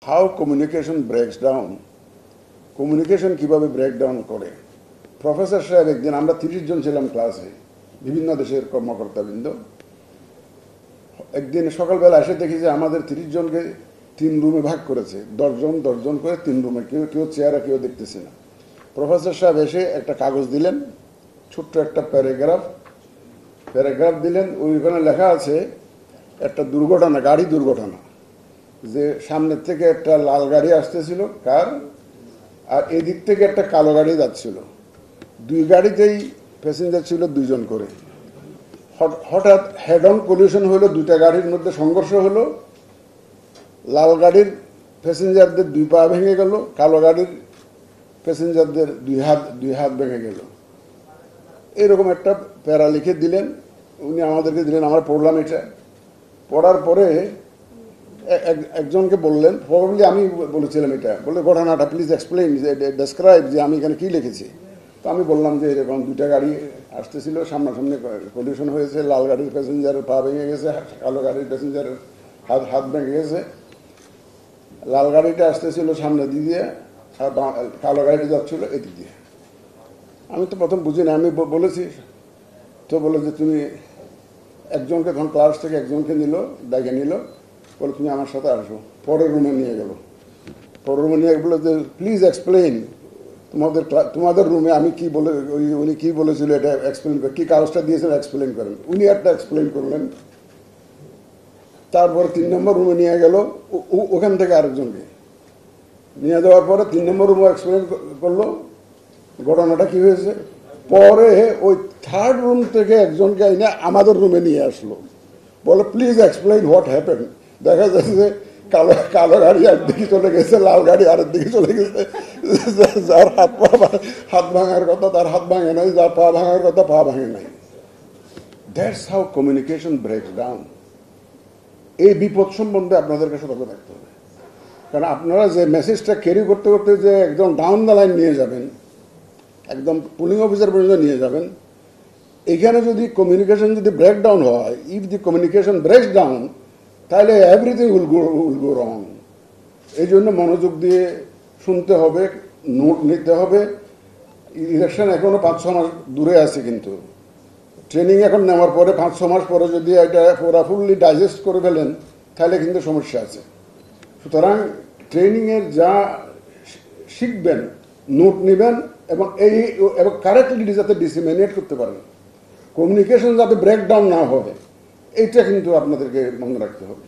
How communication ব্রেকস down, communication কিভাবে breakdown করে। Professor সাহেব একদিন, আমরা 30 জন ছিলাম ক্লাসে, বিভিন্ন দেশের কর্মকর্তাবৃন্দ। একদিন সকালবেলা এসে দেখি যে আমাদের 30 জনকে 3 রুমে ভাগ করেছে, 10 জন করে 3 রুমে, কেউ কেউ চেয়ারে, কেউ দেখতেছে না। প্রফেসর সাহেব এসে একটা কাগজ দিলেন, ছোট্ট একটা প্যারাগ্রাফ দিলেন। ওইখানে লেখা আছে একটা দুর্ঘটনা, গাড়ি দুর্ঘটনা, যে সামনের থেকে একটা লাল গাড়ি আসতেছিল কার, আর এদিক থেকে একটা কালো গাড়ি যাচ্ছিল। দুই গাড়িতেই প্যাসেঞ্জার ছিল 2 জন করে। হঠাৎ হেড অন কলিশন হলো, দুইটা গাড়ির মধ্যে সংঘর্ষ হলো। লাল গাড়ির প্যাসেঞ্জারদের 2 পা ভেঙে গেল, কালো গাড়ির প্যাসেঞ্জারদের 2 হাত ভেঙে গেল। এরকম একটা প্যারা লিখে দিলেন, উনি আমাদেরকে দিলেন। আমরা পড়লাম এটা। পড়ার পরে একজনকে বললেন, প্রবাবলি আমি বলেছিলাম এটা, বলে ঘটনাটা প্লিজ এক্সপ্লেইন, ডেসক্রাইব, যে আমি এখানে কী লিখেছি। তো আমি বললাম যে এরকম 2টা গাড়ি আসতেছিল, সামনাসামনি কলিশন হয়েছে, লাল গাড়ির প্যাসেঞ্জারের পা ভেঙে গেছে, কালো গাড়ির প্যাসেঞ্জারের হাত ভেঙে গেছে। লাল গাড়িটা আসতেছিল সামনে দিয়ে, আর কালো গাড়িটা যাচ্ছিল এদিক দিয়ে। আমি তো প্রথম বুঝি না, আমি বলেছি। তো বলে যে তুমি একজনকে, তখন ক্লাস থেকে একজনকে ডেকে নিল, বলে তুমি আমার সাথে আসো। পরের রুমে নিয়ে গেল। পরের রুমে নিয়ে বলে যে প্লিজ এক্সপ্লেইন, তোমাদের রুমে আমি কি বলে, উনি কি বলেছিল এটা এক্সপ্লেইন করেন, কি কাগজটা দিয়েছেন এক্সপ্লেইন করেন। উনি একটা এক্সপ্লেইন করলেন। তারপর 3 নম্বর রুমে নিয়ে গেল, ওখান থেকে আরেকজনকে নিয়ে যাওয়ার পরে 3 নম্বর রুমে এক্সপ্লেইন করলো ঘটনাটা কি হয়েছে। পরে ওই 3rd রুম থেকে একজনকে এনে আমাদের রুমে নিয়ে আসলো, বলে প্লিজ এক্সপ্লেইন হোয়াট হ্যাপেন। দেখা যাচ্ছে যে কালো গাড়ি একদিকে চলে গেছে, লাল গাড়ি আরেক দিকে চলে গেছে। যার হাত ভাঙার কথা তার হাত ভাঙে নাই, যার পা ভাঙার কথা পা ভাঙে নাই। That's how communication ব্রেকস down. এই বিপদ সম্বন্ধে আপনাদেরকে সতর্ক থাকতে হবে। কারণ আপনারা যে মেসেজটা ক্যারি করতে করতে যে একদম ডাউন দ্য লাইন নিয়ে যাবেন, একদম পুলিং অফিসার পর্যন্ত নিয়ে যাবেন, এখানে যদি কমিউনিকেশন যদি ব্রেকডাউন হয়, ইফ দি কমিউনিকেশন ব্রেকস ডাউন, তাহলে এভরিথিং উইল গো রং। এই জন্য মনোযোগ দিয়ে শুনতে হবে, নোট নিতে হবে। ইলেকশন এখনো 5-6 মাস দূরে আছে, কিন্তু ট্রেনিং এখন নেওয়ার পরে 5-6 মাস পরে যদি এটা পুরা ফুললি ডাইজেস্ট করে ফেলেন, তাহলে কিন্তু সমস্যা আছে। সুতরাং ট্রেনিংয়ের যা শিখবেন, নোট নেবেন, এবং এবং কারেক্টলি যাতে ডিসিমিনেট করতে পারেন, কমিউনিকেশন যাতে ব্রেকডাউন না হবে, এইটা কিন্তু আপনাদেরকে মনে রাখতে হবে।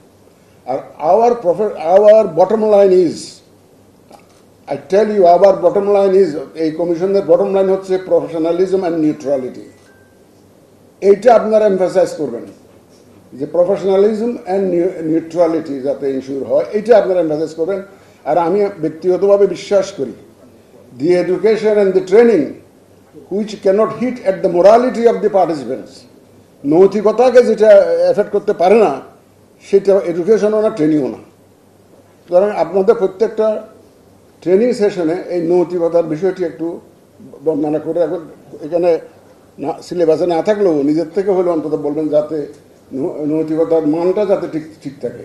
আর our bottom line is, I tell you, our bottom line is, এই কমিশনের বটম লাইন হচ্ছে প্রফেশনালিজম অ্যান্ড নিউট্রালিটি। এইটা আপনারা এমফাসাইজ করবেন, যে প্রফেশনালিজম অ্যান্ড নিউট্রালিটি যাতে ইনশিওর হয়, এইটা আপনারা এমফাসাইজ করবেন। আর আমি ব্যক্তিগতভাবে বিশ্বাস করি, the education and the training which cannot hit at the morality of the participants, নৈতিকতাকে যেটা এফেক্ট করতে পারে না, সেটা এডুকেশনও না, ট্রেনিংও না। সুতরাং আপনাদের প্রত্যেকটা ট্রেনিং সেশনে এই নৈতিকতার বিষয়টি একটু বর্ণনা করে রাখবেন। এখানে না, সিলেবাসে না থাকলেও নিজের থেকে হলেও অন্তত বলবেন, যাতে নৈতিকতার মানটা যাতে ঠিক থাকে।